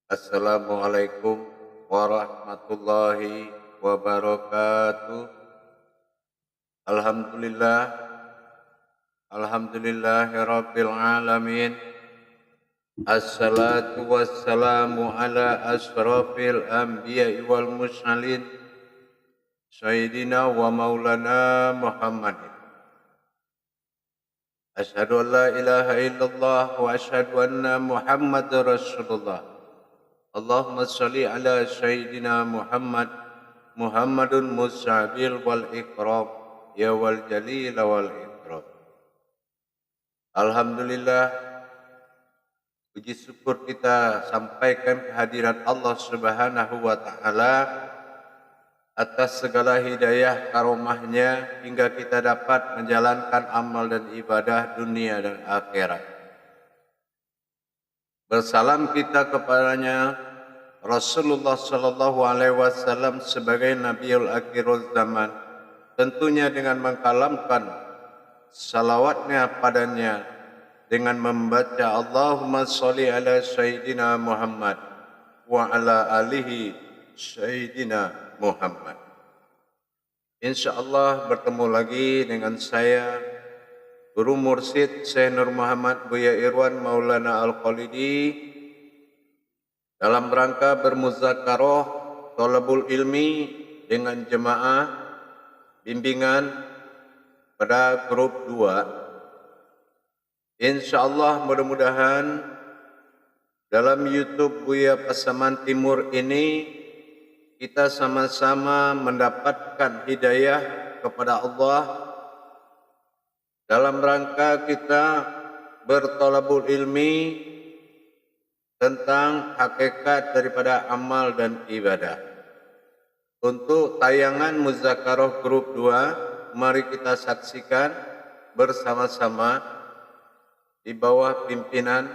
Assalamualaikum warahmatullahi wabarakatuh. Alhamdulillah, alhamdulillahirabbil alamin. Assalatu wassalamu ala asrafil anbiya'i wal mursalin sayyidina wa maulana Muhammadin. Asyhadu an la ilaha illallah wa asyhadu anna Muhammadar Rasulullah. Allahumma shalli ala sayyidina Muhammadun musabil wal ikram ya wal jalil wal ikram. Alhamdulillah, puji syukur kita sampaikan kehadirat Allah Subhanahu wa taala atas segala hidayah karomahnya hingga kita dapat menjalankan amal dan ibadah dunia dan akhirat. Bersalam kita kepadanya Rasulullah sallallahu alaihi wasallam sebagai Nabiul Akhirul Zaman, tentunya dengan mengkalamkan salawatnya padanya dengan membaca Allahumma sholli ala sayyidina Muhammad wa ala alihi sayyidina Muhammad. InsyaAllah bertemu lagi dengan saya Guru Mursyid Syekh Nur Muhammad Buya Irwan Maulana Al-Khalidi dalam rangka bermuzakarah thalabul ilmi dengan jemaah bimbingan pada grup 2. InsyaAllah mudah-mudahan dalam YouTube Buya Pasaman Timur ini kita sama-sama mendapatkan hidayah kepada Allah dalam rangka kita berthalabul ilmi tentang hakikat daripada amal dan ibadah. Untuk tayangan muzakarah grup 2, mari kita saksikan bersama-sama di bawah pimpinan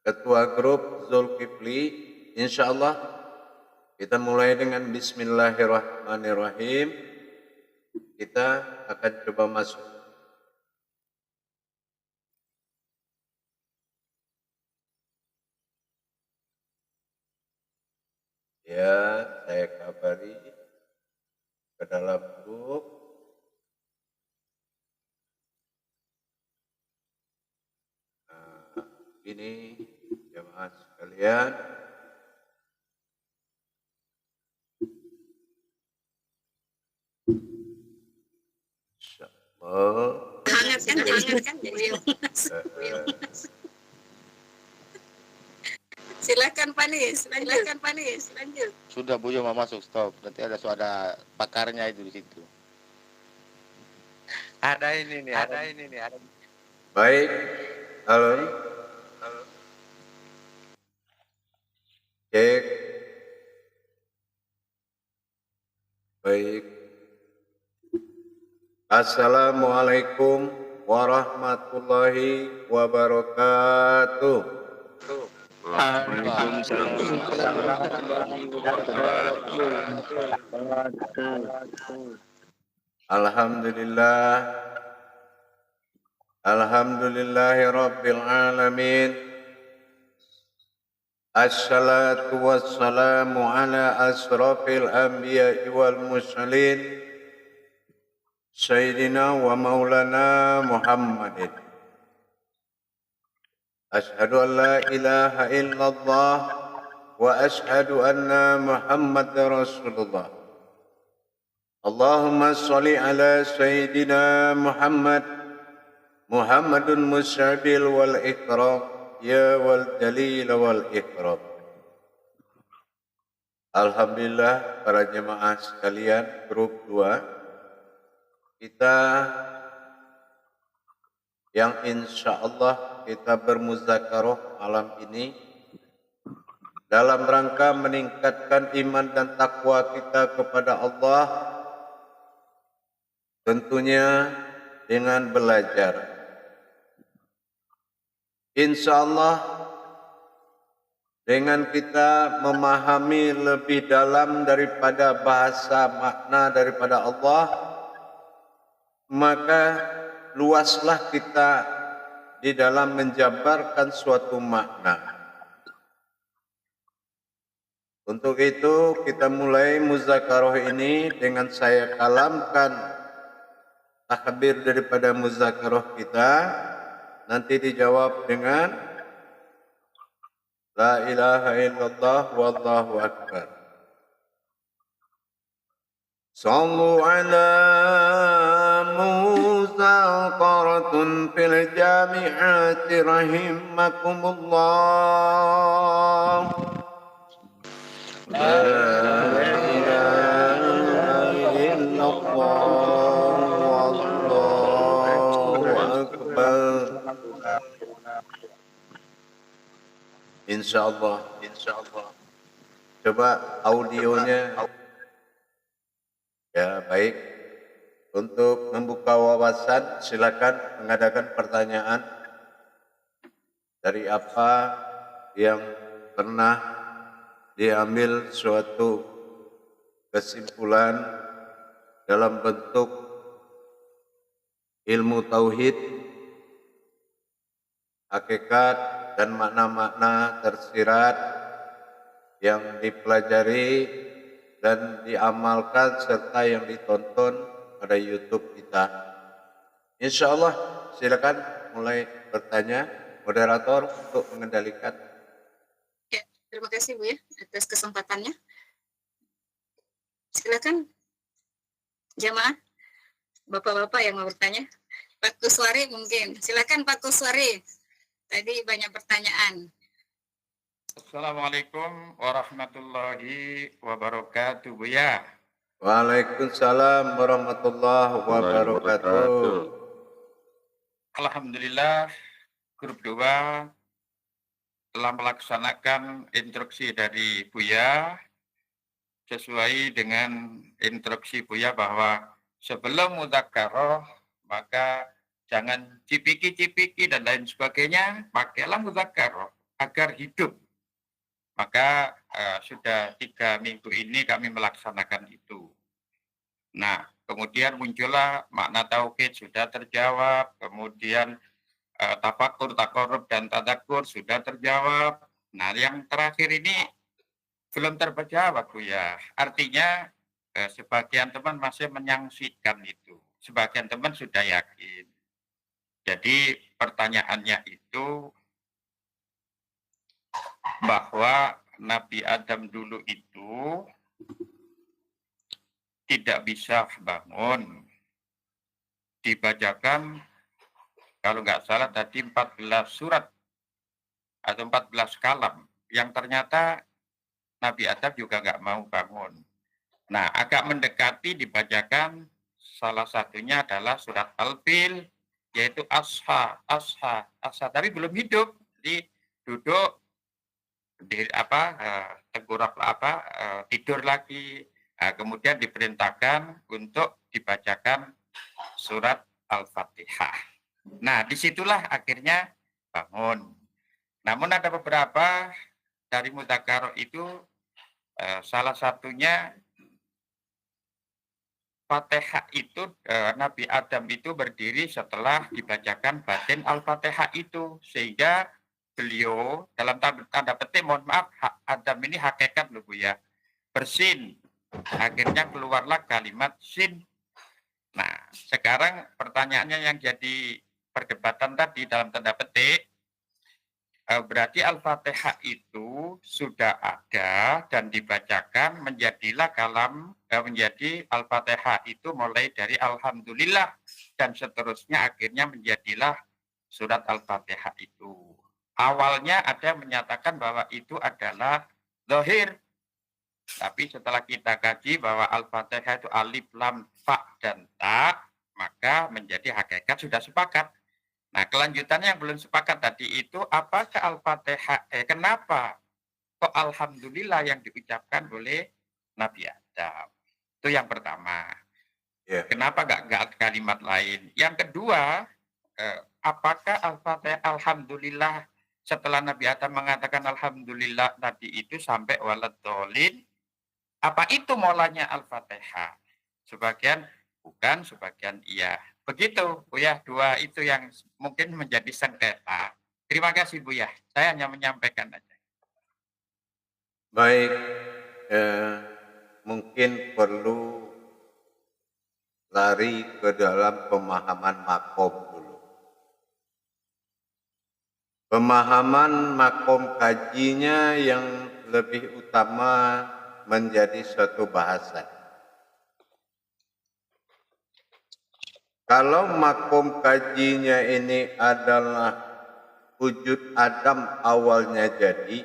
Ketua Grup Zulkifli. InsyaAllah kita mulai dengan Bismillahirrahmanirrahim. Kita akan coba masuk. Ya, saya kabari ke dalam grup. Ini jemaah sekalian. Insyaallah. Hangat kan jadi. Silakan Panis, lanjut. Sudah Bu mau masuk, stop. Nanti ada pakarnya itu di situ. Ada ini nih. Baik, halo. Cek. Baik. Assalamualaikum warahmatullahi wabarakatuh. Alhamdulillah, alhamdulillahirabbil alamin. Assalatu wassalamu ala asrafil anbiya'i wal mursalin sayyidina wa maulana Muhammadin. Asyhadu an la ilaha illallah wa asyhadu anna Muhammadar Rasulullah. Allahumma sholli ala sayyidina Muhammadun musabil wal ikram ya wal jalil wal ikram. Alhamdulillah para jemaah sekalian grup 2, kita yang insyaallah kita bermuzakarah malam ini dalam rangka meningkatkan iman dan takwa kita kepada Allah, tentunya dengan belajar. Insyaallah dengan kita memahami lebih dalam daripada bahasa makna daripada Allah, maka luaslah kita di dalam menjabarkan suatu makna. Untuk itu kita mulai muzakarah ini dengan saya kalamkan takbir daripada muzakarah kita, nanti dijawab dengan la ilaha illallah wallahu akbar. Sallu ala muzaqaratun fil jami'ati rahimakumullah. La ilaha illallah wallahu akbar. Insyaallah. Coba audionya. Ya, baik. Untuk membuka wawasan, silakan mengadakan pertanyaan dari apa yang pernah diambil suatu kesimpulan dalam bentuk ilmu tauhid, hakikat dan makna-makna tersirat yang dipelajari dan diamalkan serta yang ditonton pada YouTube kita. Insya Allah, silakan mulai bertanya. Moderator untuk mengendalikan. Ya, terima kasih Bu ya atas kesempatannya. Silakan jamaah, bapak-bapak yang mau bertanya. Pak Kuswari mungkin. Silakan Pak Kuswari. Tadi banyak pertanyaan. Assalamualaikum warahmatullahi wabarakatuh, Buya. Waalaikumsalam warahmatullahi wabarakatuh. Alhamdulillah, grup 2 telah melaksanakan instruksi dari Buya sesuai dengan instruksi Buya bahwa sebelum mudzakarah maka jangan cipiki-cipiki dan lain sebagainya, pakailah mudzakarah agar hidup. Maka sudah 3 minggu ini kami melaksanakan itu. Nah, kemudian muncullah makna tauhid sudah terjawab, kemudian tafakur, takorub, dan tadakur sudah terjawab. Nah, yang terakhir ini belum terjawab, Bu ya. Artinya sebagian teman masih menyaksikan itu. Sebagian teman sudah yakin. Jadi pertanyaannya itu bahwa Nabi Adam dulu itu tidak bisa bangun. Dibacakan kalau nggak salah tadi 14 surat atau 14 kalam yang ternyata Nabi Adam juga nggak mau bangun. Nah, agak mendekati dibacakan salah satunya adalah surat Al-Fil, yaitu asha, tapi belum hidup, di duduk di tengkurap tidur lagi. Nah, kemudian diperintahkan untuk dibacakan surat Al-Fatihah. Nah, disitulah akhirnya bangun. Namun ada beberapa dari mudzakarah itu, salah satunya Fatihah itu, Nabi Adam itu berdiri setelah dibacakan batin Al-Fatihah itu, sehingga beliau dalam tanda petik, mohon maaf, Adam ini hakikat loh Bu ya, bersin. Akhirnya keluarlah kalimat sin. Nah, sekarang pertanyaannya yang jadi perdebatan tadi dalam tanda petik, berarti Al-Fatihah itu sudah ada dan dibacakan menjadilah menjadi Al-Fatihah itu mulai dari Alhamdulillah dan seterusnya akhirnya menjadilah surat Al-Fatihah itu. Awalnya ada yang menyatakan bahwa itu adalah zahir. Tapi setelah kita kaji bahwa Al-Fatihah itu alif, lam, fa, dan ta, maka menjadi hakikat sudah sepakat. Nah, kelanjutannya yang belum sepakat tadi itu, apakah Al-Fatihah, kenapa kok Alhamdulillah yang diucapkan oleh Nabi Adam? Itu yang pertama. Yeah. Kenapa nggak kalimat lain? Yang kedua, apakah Al-Fatihah Alhamdulillah setelah Nabi Adam mengatakan Alhamdulillah tadi itu sampai waladhdallin, apa itu mulanya Al-Fatihah? Sebagian bukan, sebagian iya. Begitu, Bu ya, 2 itu yang mungkin menjadi sengketa. Terima kasih, Bu ya. Saya hanya menyampaikan aja. Baik, mungkin perlu lari ke dalam pemahaman makom dulu. Pemahaman makom kajinya yang lebih utama menjadi suatu bahasan. Kalau makom kajinya ini adalah wujud Adam awalnya jadi,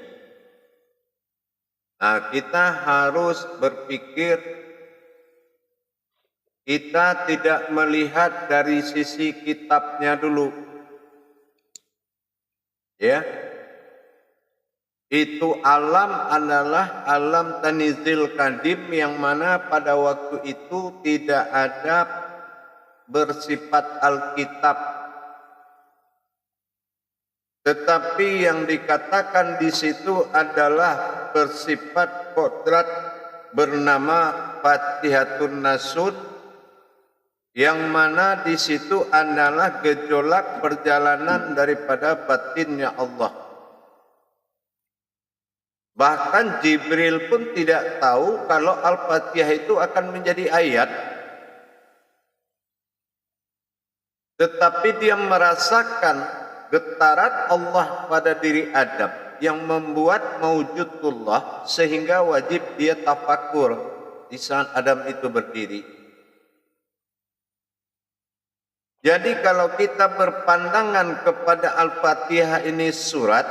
nah kita harus berpikir, kita tidak melihat dari sisi kitabnya dulu. Ya. Itu alam adalah alam tanizil kadim yang mana pada waktu itu tidak ada bersifat Alkitab. Tetapi yang dikatakan di situ adalah bersifat kodrat bernama Fatihatun Nasud, yang mana di situ adalah gejolak perjalanan daripada batinnya Allah. Bahkan Jibril pun tidak tahu kalau Al-Fatihah itu akan menjadi ayat. Tetapi dia merasakan getaran Allah pada diri Adam yang membuat maujudullah sehingga wajib dia tafakur di saat Adam itu berdiri. Jadi kalau kita berpandangan kepada Al-Fatihah ini surat,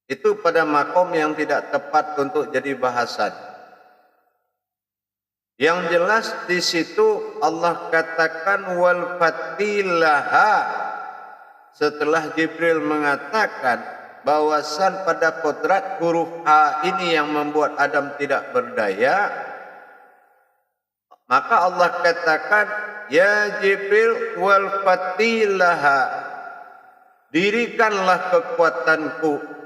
itu pada makom yang tidak tepat untuk jadi bahasan. Yang jelas di situ Allah katakan wal fatilaha, setelah Jibril mengatakan bahwasan pada kodrat huruf A ini yang membuat Adam tidak berdaya, maka Allah katakan ya Jibril wal fatilaha, dirikanlah kekuatanku.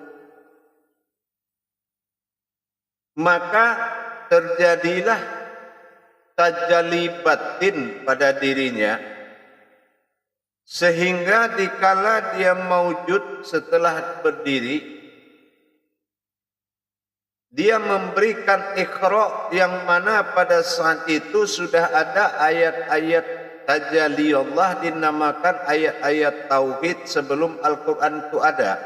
Maka terjadilah tajalli batin pada dirinya, sehingga dikala dia maujud setelah berdiri, dia memberikan ikhra yang mana pada saat itu sudah ada ayat-ayat tajalli Allah dinamakan ayat-ayat tauhid sebelum Al-Quran itu ada.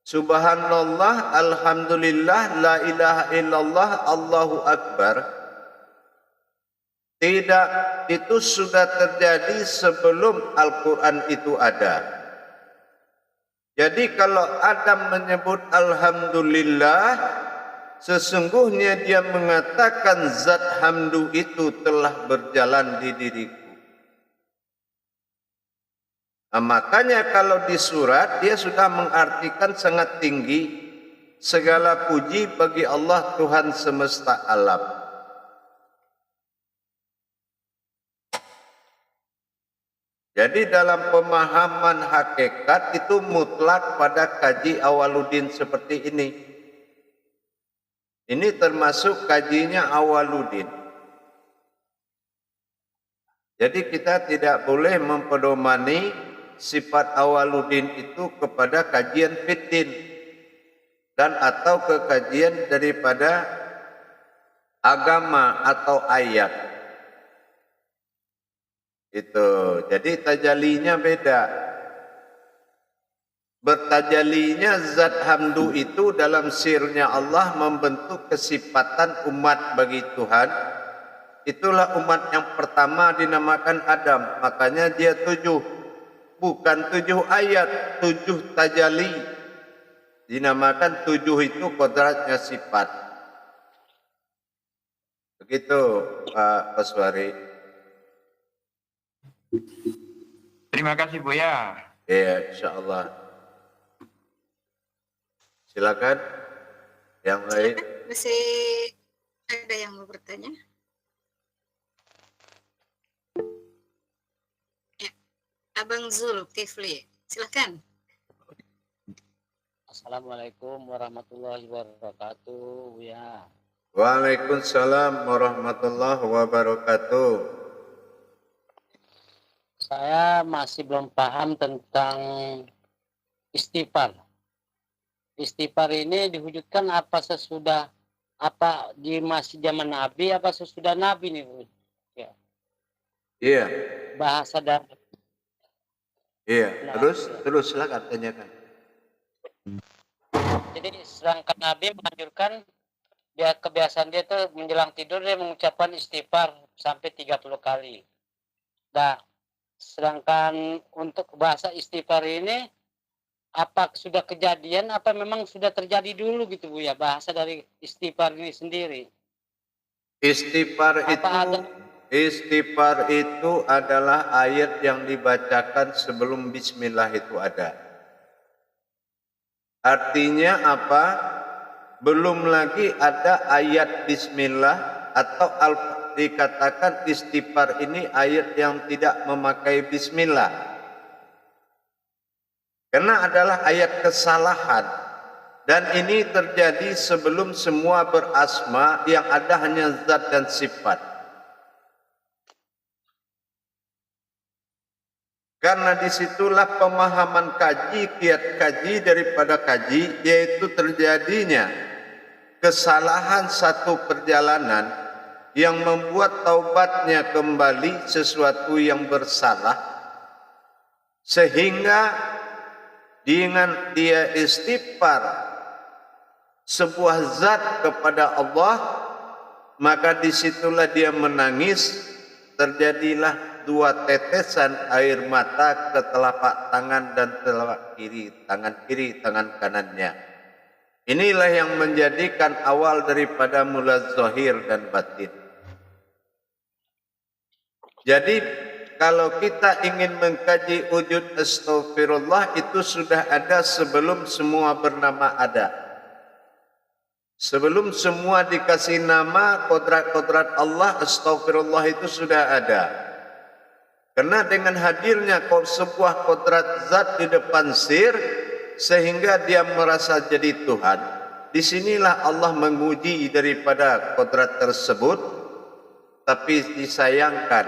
Subhanallah, alhamdulillah, la ilaha illallah, Allahu akbar. Tidak, itu sudah terjadi sebelum Al-Quran itu ada. Jadi kalau Adam menyebut alhamdulillah, sesungguhnya dia mengatakan zat hamdu itu telah berjalan di diriku. Nah, makanya kalau di surat dia sudah mengartikan sangat tinggi, segala puji bagi Allah Tuhan semesta alam. Jadi dalam pemahaman hakikat itu mutlak pada kaji Awaluddin seperti ini. Ini termasuk kajinya Awaluddin. Jadi kita tidak boleh mempedomani sifat Awaluddin itu kepada kajian fitin dan atau ke kajian daripada agama atau ayat. Itu. Jadi tajalinya beda. Bertajalinya zat hamdu itu dalam sirnya Allah membentuk kesifatan umat bagi Tuhan. Itulah umat yang pertama dinamakan Adam. Makanya dia 7. Bukan 7 ayat, 7 tajali. Dinamakan 7 itu kodratnya sifat. Begitu Pak Koswari. Terima kasih Buya. Ya, insyaallah. Silakan yang lain. Masih ada yang mau bertanya? Ya, Abang Zulkifli, silakan. Assalamualaikum warahmatullahi wabarakatuh. Ya. Waalaikumsalam warahmatullahi wabarakatuh. Saya masih belum paham tentang istighfar. istighfar ini diwujudkan apa sesudah, apa di masih zaman Nabi apa sesudah Nabi nih Bu? Ya, Iya, bahasa dan iya. nah, Terus silakan tanyakan. jadi sedangkan Nabi menganjurkan dia kebiasaan dia tuh menjelang tidur dia mengucapkan istighfar sampai 30 kali. Nah, sedangkan untuk bahasa istighfar ini apa sudah kejadian apa memang sudah terjadi dulu gitu Bu ya, bahasa dari istighfar ini sendiri? Istighfar itu adalah ayat yang dibacakan sebelum bismillah itu ada. Artinya apa? Belum lagi ada ayat bismillah atau dikatakan istighfar ini ayat yang tidak memakai bismillah. Karena adalah ayat kesalahan. Dan ini terjadi sebelum semua berasma, yang ada hanya zat dan sifat. Karena disitulah pemahaman kaji, kiat kaji daripada kaji, yaitu terjadinya kesalahan satu perjalanan yang membuat taubatnya kembali sesuatu yang bersalah, sehingga dengan dia istighfar sebuah zat kepada Allah, maka disitulah dia menangis, terjadilah 2 tetesan air mata ke telapak tangan dan telapak kiri, tangan kanannya. Inilah yang menjadikan awal daripada mula zahir dan batin. Jadi kalau kita ingin mengkaji wujud astaghfirullah, itu sudah ada sebelum semua bernama ada. Sebelum semua dikasih nama, kodrat-kodrat Allah, astaghfirullah itu sudah ada. Karena dengan hadirnya sebuah kodrat zat di depan sir, sehingga dia merasa jadi Tuhan. Disinilah Allah menguji daripada kodrat tersebut. Tapi disayangkan,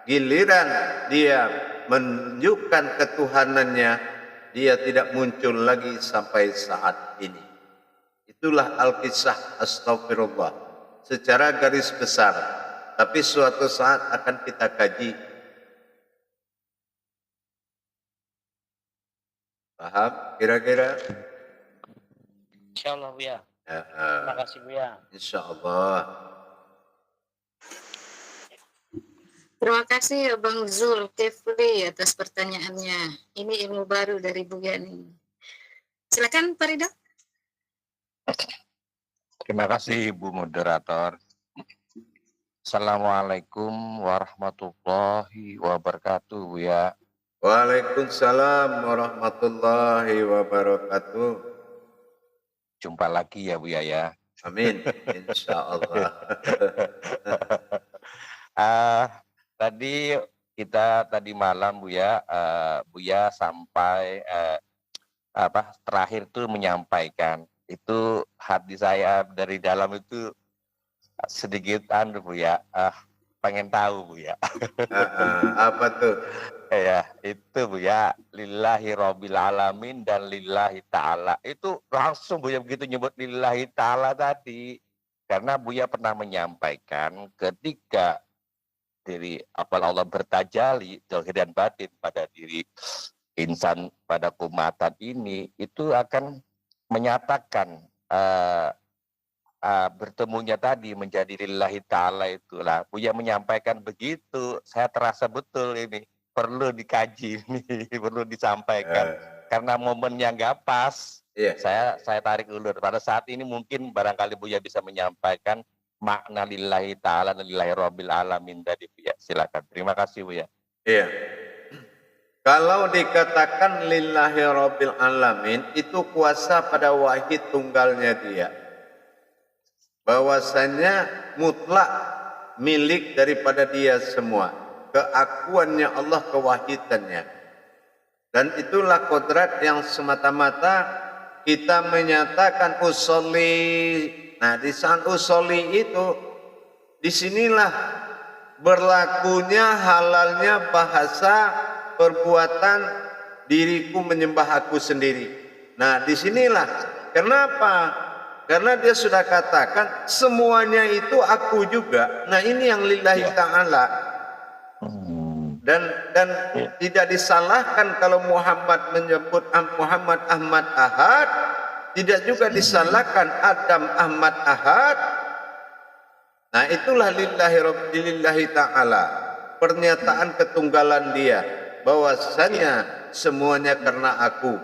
giliran dia menunjukkan ketuhanannya, dia tidak muncul lagi sampai saat ini. Itulah Al-Qisah Astaghfirullah secara garis besar. Tapi suatu saat akan kita kaji. Paham kira-kira? Insyaallah Bu ya. Terima kasih Bu ya. Insyaallah. Terima kasih Abang Zulkifli atas pertanyaannya. Ini ilmu baru dari Bu Yani. Silakan Pak Ridho. Terima kasih Ibu Moderator. Assalamualaikum warahmatullahi wabarakatuh Bu ya. Waalaikumsalam warahmatullahi wabarakatuh. Jumpa lagi ya Bu ya. Amin. Insyaallah. Tadi malam Bu ya sampai terakhir tuh menyampaikan itu hati saya dari dalam itu sedikit Bu ya, pengen tahu Bu ya. Apa tuh? Ya itu Bu ya, lillahi rabbil alamin dan lillahi ta'ala. Itu langsung Bu ya begitu nyebut lillahi ta'ala tadi. Karena Bu ya pernah menyampaikan ketika diri Allah bertajali zahir dan batin pada diri insan pada kumatan ini, itu akan menyatakan bertemunya tadi menjadi lillahi ta'ala itulah. Buya menyampaikan begitu, saya terasa betul ini perlu dikaji nih, perlu disampaikan. Karena momennya nggak pas, saya tarik ulur. Pada saat ini mungkin barangkali Buya bisa menyampaikan makna lillahi ta'ala dan lillahi rabbil alamin tadi Buya. Silakan. Terima kasih Buya. Iya. Kalau dikatakan lillahi rabbil alamin, itu kuasa pada wahid tunggalnya dia. Bahwasanya mutlak milik daripada dia semua. Keakuannya Allah, kewahidannya. Dan itulah kodrat yang semata-mata kita menyatakan usolli. Nah, di saat usolli itu, disinilah berlakunya halalnya bahasa perbuatan diriku menyembah aku sendiri. Nah, disinilah Kenapa? Karena dia sudah katakan semuanya itu aku juga. Nah ini yang lillahi ta'ala. Dan tidak disalahkan kalau Muhammad menyebut Muhammad Ahmad Ahad. Tidak juga disalahkan Adam Ahmad Ahad. Nah itulah lillahi ta'ala, pernyataan ketunggalan dia, bahwasanya semuanya karena aku,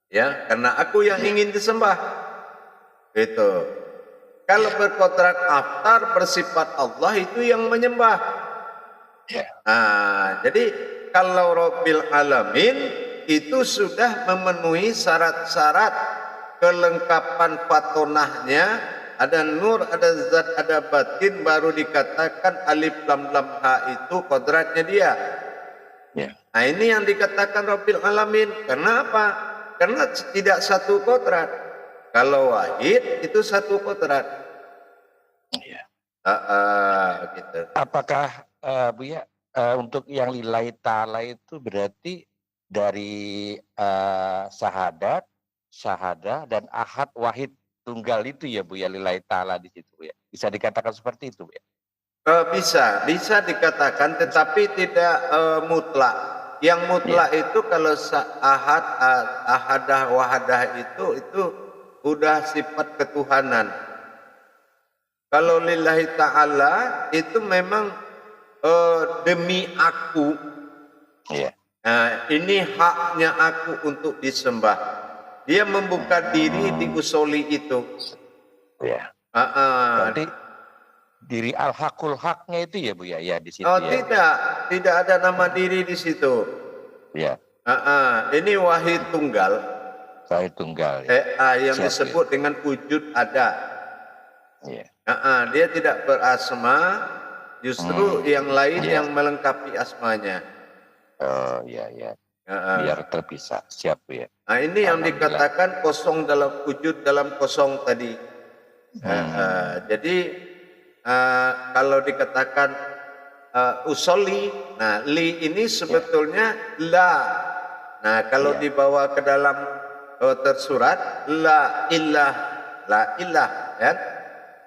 ya, karena aku yang ingin disembah, gitu. Kalau berkodrat aftar bersifat Allah itu yang menyembah. Nah, jadi kalau Rabbil Alamin itu sudah memenuhi syarat-syarat kelengkapan fatonahnya. Ada nur, ada zat, ada batin, baru dikatakan alif lam lam ha itu kodratnya dia. Nah ini yang dikatakan Rabbil Alamin. Karena apa? Karena tidak satu kodrat. Kalau wahid itu satu kodrat. Gitu. Apakah Buya untuk yang lillahi ta'ala itu berarti dari syahadat, syahadah dan ahad wahid tunggal itu ya Bu ya, lillahi ta'ala di situ Bu ya. Bisa dikatakan seperti itu Bu ya? Bisa dikatakan, tetapi tidak mutlak. Yang mutlak itu kalau ahad, ahadah, wahadah itu udah sifat ketuhanan. Kalau lillahi ta'ala itu memang demi aku. Nah, ini haknya aku untuk disembah. Dia membuka diri di usoli itu. Berarti diri al-haqul haknya itu ya Bu ya, ya di situ ya. Tidak ada nama diri di situ. Ini wahid tunggal. Wahid tunggal. Yang disebut dengan wujud ada. Dia tidak berasma, justru yang lain yang melengkapi asmanya. Oh iya. Biar terpisah, siap Bu ya. Nah ini yang dikatakan kosong dalam wujud dalam kosong tadi. Jadi kalau dikatakan usoli, nah li ini sebetulnya la. Nah kalau dibawa ke dalam tersurat la ilah, ya.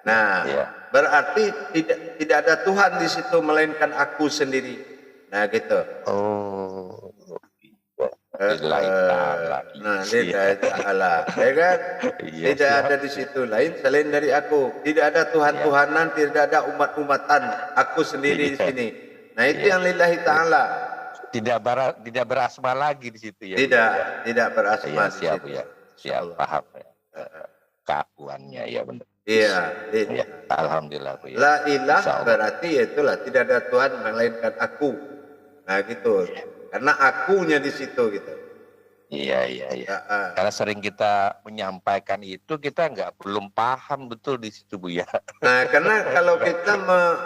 Nah berarti tidak ada Tuhan di situ melainkan aku sendiri. Nah gitu. Lillahi ta'ala. Nah, lillahi ta'ala, ya kan? Tidak ada di situ lain selain dari aku. Tidak ada Tuhan-Tuhanan, tidak ada umat-umatan. Aku sendiri di sini. Nah, itu yang lillahi ta'ala. Tidak berasma lagi di situ ya. Tidak berasma di siap situ. Ya. Siap, paham ya. Keakuannya ya benar. Iya. Alhamdulillah Bu ya. La ilah berarti itulah tidak ada Tuhan melainkan aku. Nah, gitu. Karena akunya di situ gitu. Iya. Karena sering kita menyampaikan itu, kita belum paham betul di situ Bu ya. Nah, karena kalau kita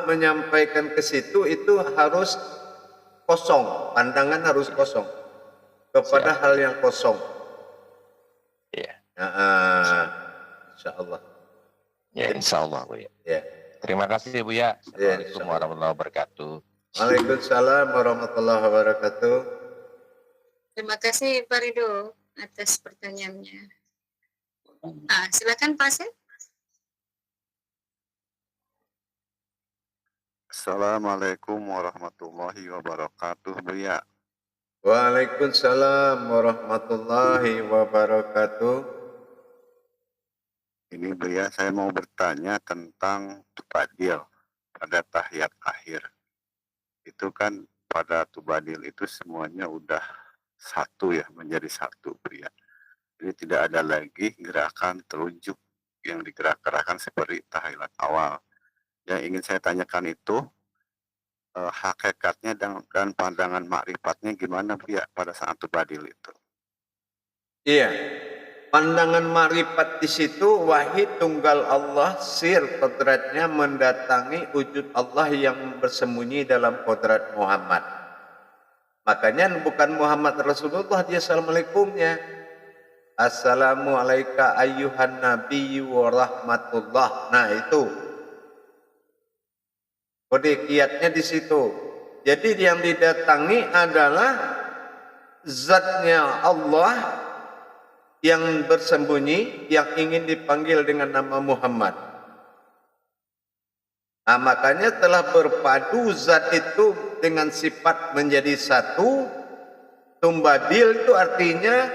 menyampaikan ke situ itu harus kosong, pandangan harus kosong kepada hal yang kosong. Insya Allah. Ya, insya Allah Bu ya. Terima kasih Bu ya. Assalamualaikum warahmatullahi wabarakatuh. Waalaikumsalam warahmatullahi wabarakatuh. Terima kasih Pak Ridho atas pertanyaannya. Silakan Pak Asep. Assalamualaikum warahmatullahi wabarakatuh Bu ya. Waalaikumsalam warahmatullahi wabarakatuh. Ini Bu ya, saya mau bertanya tentang tubadil pada tahiyat akhir. Itu kan pada tubadil itu semuanya udah satu ya, menjadi satu Bu ya. Jadi tidak ada lagi gerakan telunjuk yang digerak-gerakan seperti tahiyat awal. Yang ingin saya tanyakan itu hakikatnya dan pandangan makrifatnya gimana Bu ya pada saat tubadil itu? Iya. Pandangan makrifat di situ wahid tunggal Allah, sir kodratnya mendatangi wujud Allah yang bersembunyi dalam kodrat Muhammad. Makanya bukan Muhammad Rasulullah dia assalamualaikumnya. Assalamualaikum ayyuhan nabiyyu wa rahmatullah. Nah itu kode kiatnya di situ. Jadi yang didatangi adalah zatnya Allah yang bersembunyi yang ingin dipanggil dengan nama Muhammad. Nah, makanya telah berpadu zat itu dengan sifat menjadi satu. Tumbadil itu artinya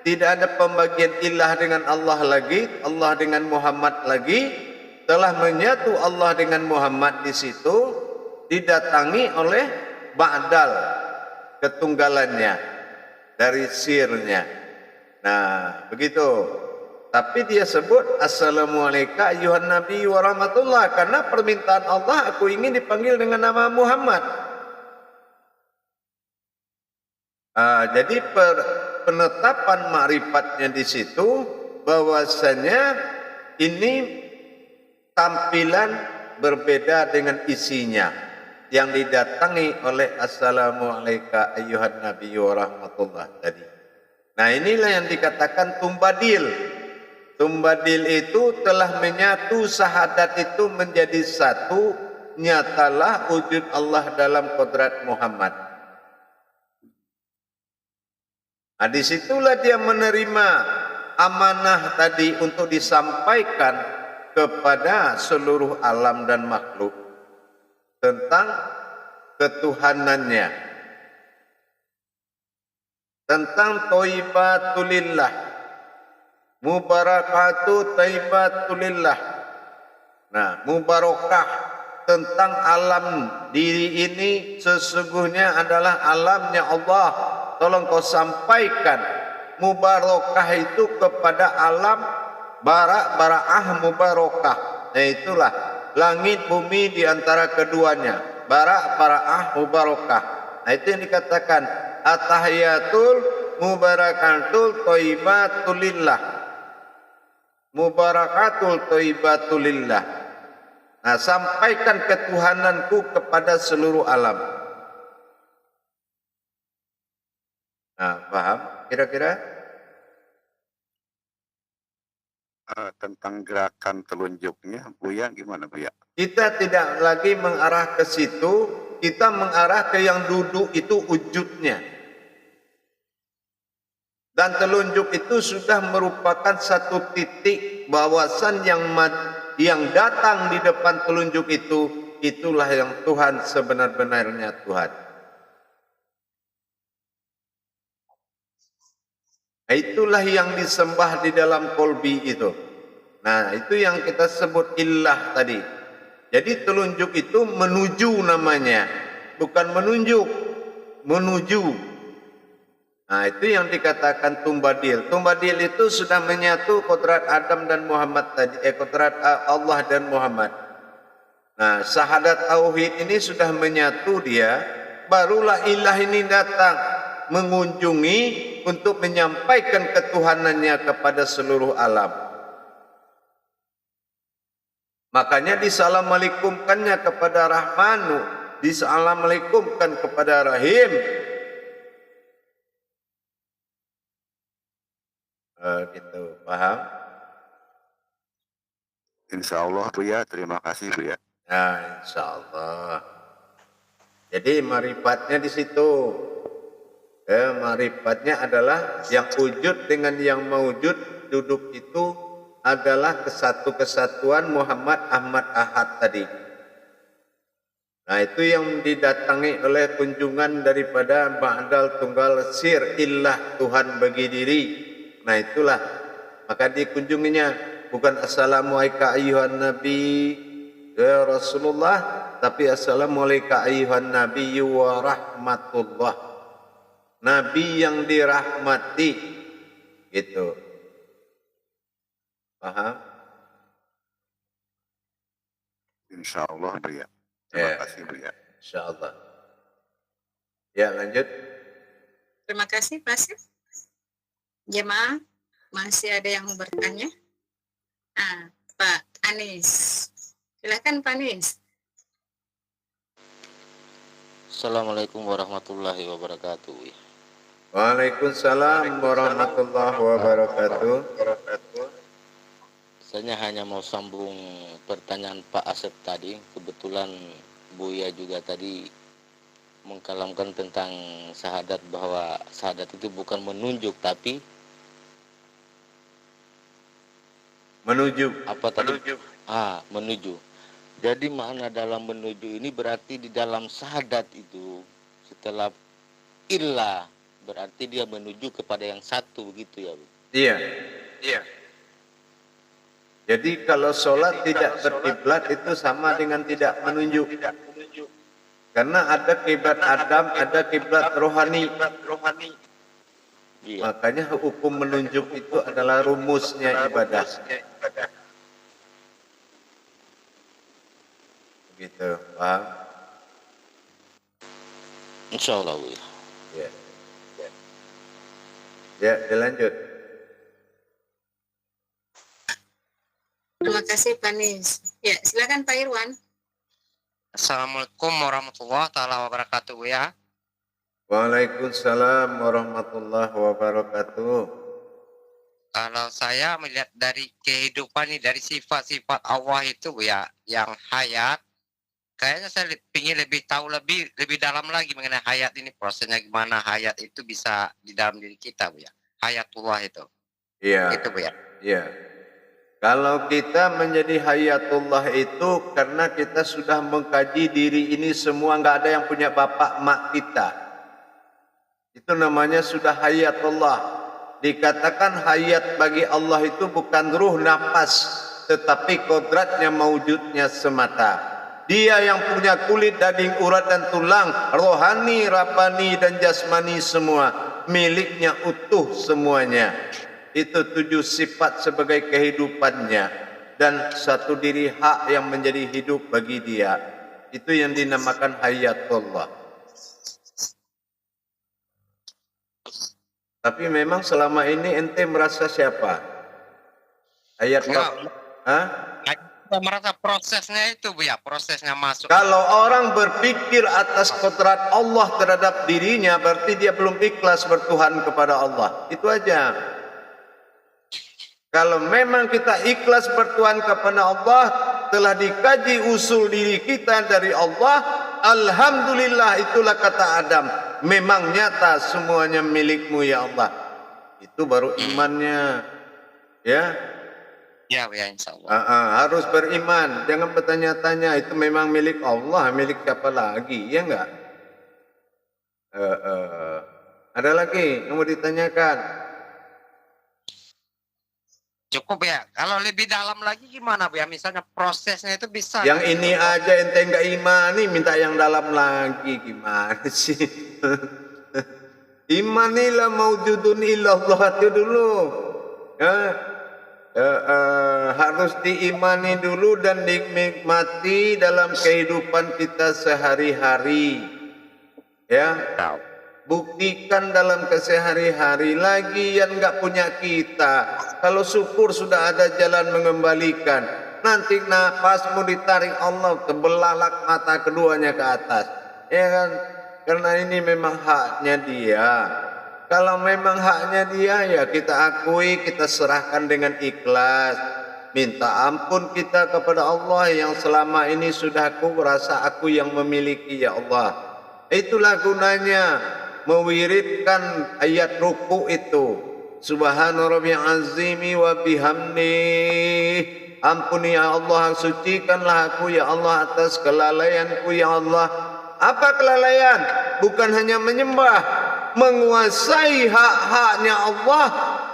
tidak ada pembagian ilah dengan Allah lagi, Allah dengan Muhammad lagi. Telah menyatu Allah dengan Muhammad di situ, didatangi oleh ba'dal, ketunggalannya dari sirnya. Nah, begitu. Tapi dia sebut Assalamualaikum ayuhan Nabi wa rahmatullah, karena permintaan Allah, aku ingin dipanggil dengan nama Muhammad. Jadi penetapan ma'rifatnya di situ bahwasanya ini tampilan berbeda dengan isinya yang didatangi oleh Assalamualaikum ayuhan Nabi wa rahmatullah tadi. Nah, inilah yang dikatakan tumbadil. Tumbadil itu telah menyatu syahadat itu menjadi satu, nyatalah wujud Allah dalam kodrat Muhammad. Nah, disitulah dia menerima amanah tadi untuk disampaikan kepada seluruh alam dan makhluk tentang ketuhanannya, tentang thayyibatulillah, mubarakatu thayyibatulillah. Nah, mubarakah tentang alam diri ini sesungguhnya adalah alamnya Allah. Tolong kau sampaikan mubarakah itu kepada alam barak-baraah mubarakah. Nah, itulah langit bumi di antara keduanya, barak-baraah mubarakah. Nah, itu yang dikatakan at-tahiyatul mubarakatul thayyibatulillah, mubarakatul thayyibatulillah. Nah, sampaikan ketuhananku kepada seluruh alam. Nah, paham kira-kira? Tentang gerakan telunjuknya, Buya gimana Buya? Kita tidak lagi mengarah ke situ, kita mengarah ke yang duduk itu wujudnya. Dan telunjuk itu sudah merupakan satu titik bawasan yang datang di depan telunjuk itu, itulah yang Tuhan sebenar-benarnya Tuhan. Itulah yang disembah di dalam kolbi itu. Nah, itu yang kita sebut illah tadi. Jadi telunjuk itu menuju namanya, bukan menunjuk, menuju. Nah, itu yang dikatakan tumbadil. Tumbadil itu sudah menyatu kodrat Adam dan Muhammad tadi, kodrat Allah dan Muhammad. Nah, syahadat tauhid ini sudah menyatu dia, barulah ilah ini datang mengunjungi untuk menyampaikan ketuhanannya kepada seluruh alam. Makanya disalamualaikumkannya kepada Rahmanu, disalamualaikumkan kepada Rahim. Gitu, paham? Insya Allah Buya, terima kasih Buya. Nah, insya Allah. Jadi marifatnya di situ. Marifatnya adalah yang wujud dengan yang mewujud duduk itu adalah kesatuan Muhammad Ahmad Ahad tadi. Nah, itu yang didatangi oleh kunjungan daripada ba'dal tunggal sir illah Tuhan bagi diri. Nah, itulah maka dikunjunginya bukan assalamualaikum ayuhan nabi ya Rasulullah, tapi assalamualaikum ayuhan nabi wa rahmatullah. Nabi yang dirahmati, gitu. Paham? Insya Allah Buya. Terima kasih Buya. Insya Allah. Ya, lanjut. Terima kasih Pak Sif. Jemaah, masih ada yang mau bertanya? Pak Anis. Silakan Pak Anis. Assalamualaikum warahmatullahi wabarakatuh. Waalaikumsalam warahmatullahi wabarakatuh. Saya hanya mau sambung pertanyaan Pak Asep tadi. Kebetulan Buya juga tadi mengkalamkan tentang syahadat, bahwa syahadat itu bukan menunjuk tapi Menuju. Apa tadi? Menuju. Jadi makna dalam menuju ini berarti di dalam syahadat itu setelah illa berarti dia menuju kepada yang satu begitu ya Bu? Iya. Jadi kalau sholat tidak berkiblat itu sama dengan tidak menunjuk. Karena ada kiblat Adam, ada kiblat rohani. Iya. Makanya hukum menunjuk itu adalah rumusnya ibadah. Begitu, paham? Insya Allah Bu. Ya. Ya, dilanjut. Terima kasih Pak Nis. Ya, silakan Pak Irwan. Assalamualaikum warahmatullahi taala wabarakatuh Bu ya. Waalaikumsalam warahmatullahi wabarakatuh. Kalau saya melihat dari kehidupan ini, dari sifat-sifat Allah itu Bu ya, yang hayat, kayaknya saya ingin lebih tahu lebih dalam lagi mengenai hayat ini, prosesnya gimana hayat itu bisa di dalam diri kita Bu ya. Hayatullah itu. Iya. Itu Bu ya. Iya. Kalau kita menjadi hayatullah itu karena kita sudah mengkaji diri ini semua, nggak ada yang punya bapak mak kita. Itu namanya sudah hayatullah. Dikatakan hayat bagi Allah itu bukan ruh nafas, tetapi kodratnya maujudnya semata. Dia yang punya kulit, daging, urat dan tulang, rohani, rabbani dan jasmani semua, miliknya utuh semuanya. Itu 7 sifat sebagai kehidupannya dan satu diri hak yang menjadi hidup bagi dia. Itu yang dinamakan hayatullah. Tapi memang selama ini ente merasa siapa? Hayatullah. Hah? Saya merasa prosesnya itu Bu ya, prosesnya masuk. Kalau orang berpikir atas kodrat Allah terhadap dirinya, berarti dia belum ikhlas bertuhan kepada Allah. Itu aja. Kalau memang kita ikhlas bertuhan kepada Allah, telah dikaji usul diri kita dari Allah, alhamdulillah, itulah kata Adam, memang nyata semuanya milikmu ya Allah. Itu baru imannya. Ya. Ya insya Allah. Harus beriman, jangan bertanya-tanya itu memang milik Allah, milik siapa lagi, ya enggak? Ada lagi yang mau ditanyakan? Cukup ya. Kalau lebih dalam lagi gimana Bu ya? Misalnya prosesnya itu bisa. Yang ini aja ente enggak imani, minta yang dalam lagi, gimana sih? Imanilah maujudun illallah itu dulu. Harus diimani dulu dan dinikmati dalam kehidupan kita sehari-hari. Ya. Buktikan dalam kesehari-hari, lagi yang nggak punya kita. Kalau syukur sudah ada jalan mengembalikan. Nanti napasmu ditarik Allah, tebelalak mata keduanya ke atas. Ya kan? Karena ini memang haknya dia. Kalau memang haknya dia, ya kita akui, kita serahkan dengan ikhlas. Minta ampun kita kepada Allah yang selama ini sudah aku rasa aku yang memiliki ya Allah. Itulah gunanya mewiridkan ayat ruku itu. Subhana rabbiyal azimi wa bihamdi. Ampuni ya Allah, sucikanlah aku ya Allah atas kelalaianku ya Allah. Apa kelalaian? Bukan hanya menyembah, menguasai hak-haknya Allah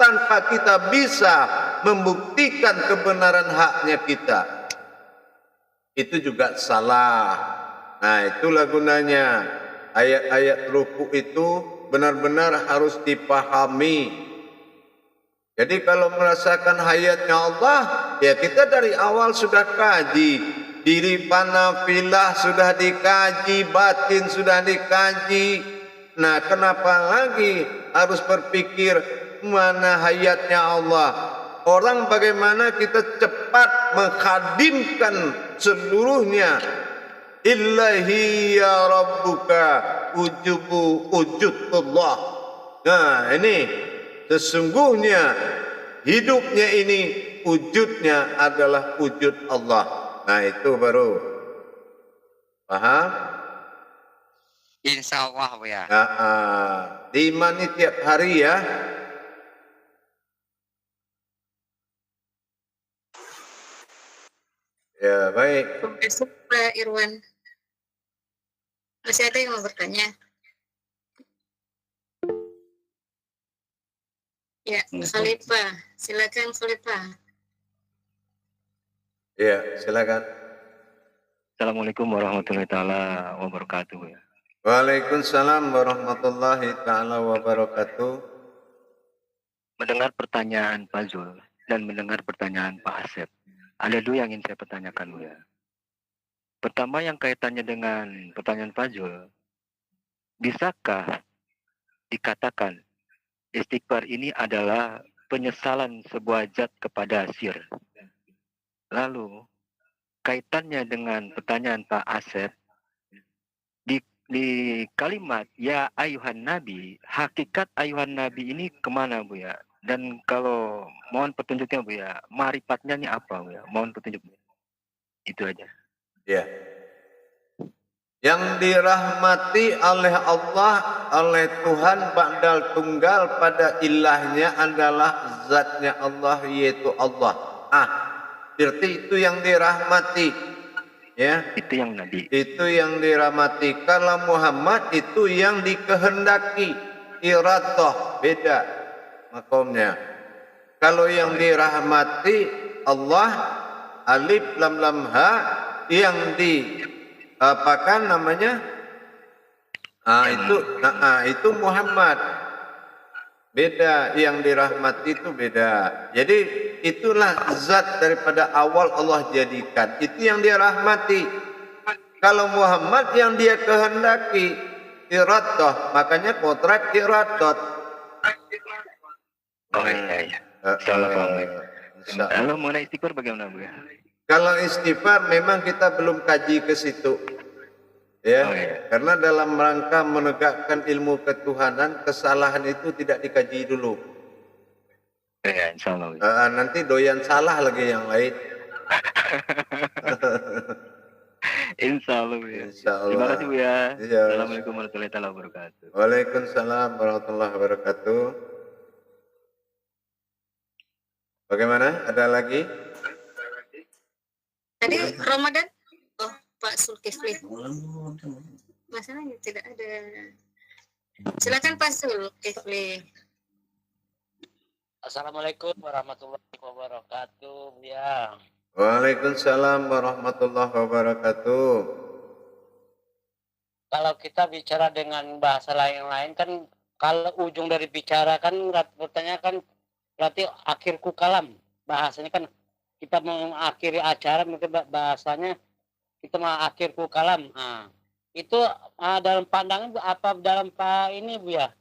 tanpa kita bisa membuktikan kebenaran haknya kita. Itu juga salah. Nah, itulah gunanya ayat-ayat ruku itu benar-benar harus dipahami. Jadi kalau merasakan hayatnya Allah, ya kita dari awal sudah kaji. Diri panafilah sudah dikaji, batin sudah dikaji. Nah, kenapa lagi harus berpikir mana hayatnya Allah? Orang bagaimana kita cepat menghadimkan seluruhnya. Illahi ya rabbuka wujudullah. Nah, ini sesungguhnya hidupnya ini wujudnya adalah wujud Allah. Nah, itu baru paham? Insya Allah Bu ya. Diimani tiap hari ya. Ya, baik. Terima kasih Pak Irwan. Masih ada yang mau bertanya? Ya, Khalifah. Silakan Khalifah. Ya, silakan. Assalamualaikum warahmatullahi taala wabarakatuh ya. Waalaikumsalam warahmatullahi taala wabarakatuh. Mendengar pertanyaan Pak Zul dan mendengar pertanyaan Pak Asep, ada dua yang ingin saya pertanyakan ya. Pertama yang kaitannya dengan pertanyaan Pak Zul, bisakah dikatakan istighfar ini adalah penyesalan sebuah zat kepada sir? Lalu kaitannya dengan pertanyaan Pak Asep, di kalimat ya ayuhan nabi, hakikat ayuhan nabi ini kemana Bu ya? Dan kalau mohon petunjuknya Bu ya, marifatnya ini apa Bu ya? Mohon petunjuknya. Itu aja. Ya. Yang dirahmati oleh Allah, oleh Tuhan ba'dal tunggal pada ilahnya adalah zatnya Allah, yaitu Allah. Berarti itu yang dirahmati. Ya, Itu yang nabi. itu yang dirahmati. Kalau Muhammad itu yang dikehendaki. Iradah, beda makomnya. Kalau yang dirahmati Allah, alif lam lam ha, yang di apakan namanya? Itu Muhammad. Beda, yang dirahmati itu beda. Jadi itulah zat daripada awal Allah jadikan. Itu yang dia rahmati. Kalau Muhammad yang dia kehendaki, iradah, makanya kontrak iradat. Oh iya. Insyaallah paham. Kalau mengenai istighfar bagaimana Bu ya? Kalau istighfar memang kita belum kaji ke situ. Ya, karena dalam rangka menegakkan ilmu ketuhanan, kesalahan itu tidak dikaji dulu. Ya, insyaallah. Nanti doyan salah lagi yang lain. Insyaallah ya. Insyaallah. Terima kasih Bu ya. Iya. Assalamualaikum warahmatullahi wabarakatuh. Waalaikumsalam warahmatullahi wabarakatuh. Bagaimana? Ada lagi? Tadi Ramadan? Oh, Pak Zulkifli. Masalahnya tidak ada. Silakan Pak Zulkifli. Assalamualaikum warahmatullahi wabarakatuh. Ya, Waalaikumsalam warahmatullahi wabarakatuh. kalau kita bicara dengan bahasa lain-lain kan, kalau ujung dari bicara kan bertanya kan berarti akhirku kalam. Bahasanya kan kita mengakhiri acara, mungkin bahasanya kita mengakhirku kalam. Nah, itu dalam pandangan apa dalam ini Bu ya?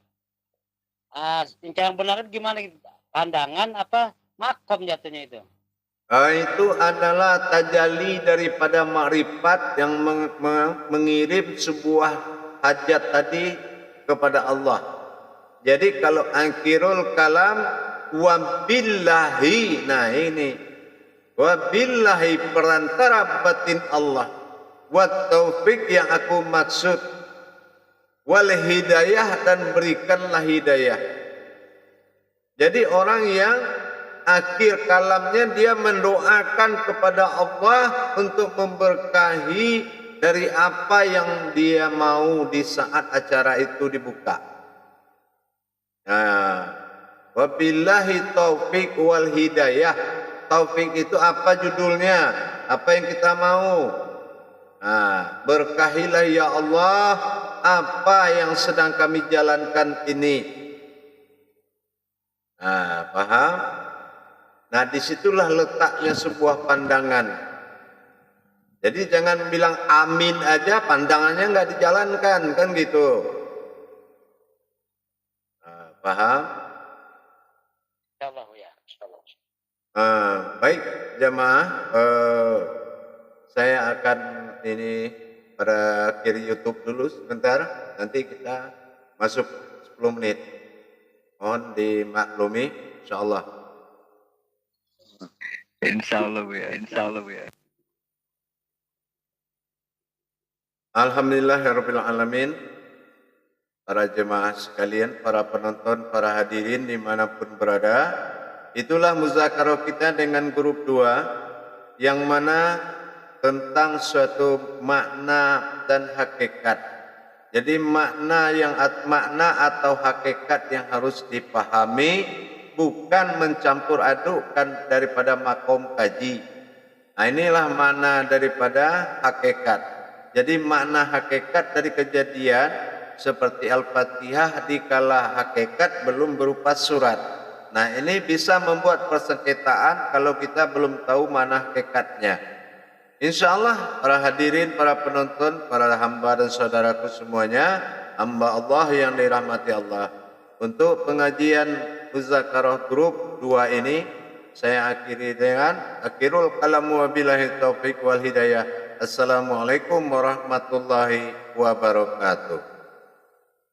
Yang benar gimana? Pandangan apa makom jatuhnya itu? Itu adalah tajalli daripada makrifat yang mengirim sebuah hajat tadi kepada Allah. Jadi kalau akhirul kalam wabillahi, nah ini wabillahi perantara batin Allah, wa taufik yang aku maksud, wal hidayah dan berikanlah hidayah. Jadi orang yang akhir kalamnya dia mendoakan kepada Allah untuk memberkahi dari apa yang dia mau di saat acara itu dibuka. Nah, wabillahi taufik wal hidayah. Taufik itu apa judulnya? Apa yang kita mau? Nah, berkahilah ya Allah apa yang sedang kami jalankan ini. Nah, paham? Nah, disitulah letaknya sebuah pandangan. Jadi jangan bilang amin aja, pandangannya nggak dijalankan, kan gitu. Nah, paham? Insyaallah ya. Insyaallah. Baik jamaah, saya akan ini pada akhir YouTube dulu sebentar, nanti kita masuk 10 menit. Mohon dimaklumi, insyaallah. Insyaallah Bu ya. Insyaallah Bu ya. Alhamdulillahirabbil alamin. Para jemaah sekalian, para penonton, para hadirin dimanapun berada, itulah muzakarah kita dengan grup 2 yang mana tentang suatu makna dan hakikat. Jadi makna atau hakikat yang harus dipahami bukan mencampur adukkan daripada makom kaji. Nah, inilah makna daripada hakikat. Jadi makna hakikat dari kejadian seperti Al-Fatihah dikala hakikat belum berupa surat. Nah, ini bisa membuat persengketaan kalau kita belum tahu makna hakikatnya. Insya Allah para hadirin, para penonton, para hamba dan saudaraku semuanya, hamba Allah yang dirahmati Allah. Untuk pengajian Muzakarah Grup 2 ini, saya akhiri dengan akhirul kalamu wabillahi taufiq wal hidayah. Assalamualaikum warahmatullahi wabarakatuh.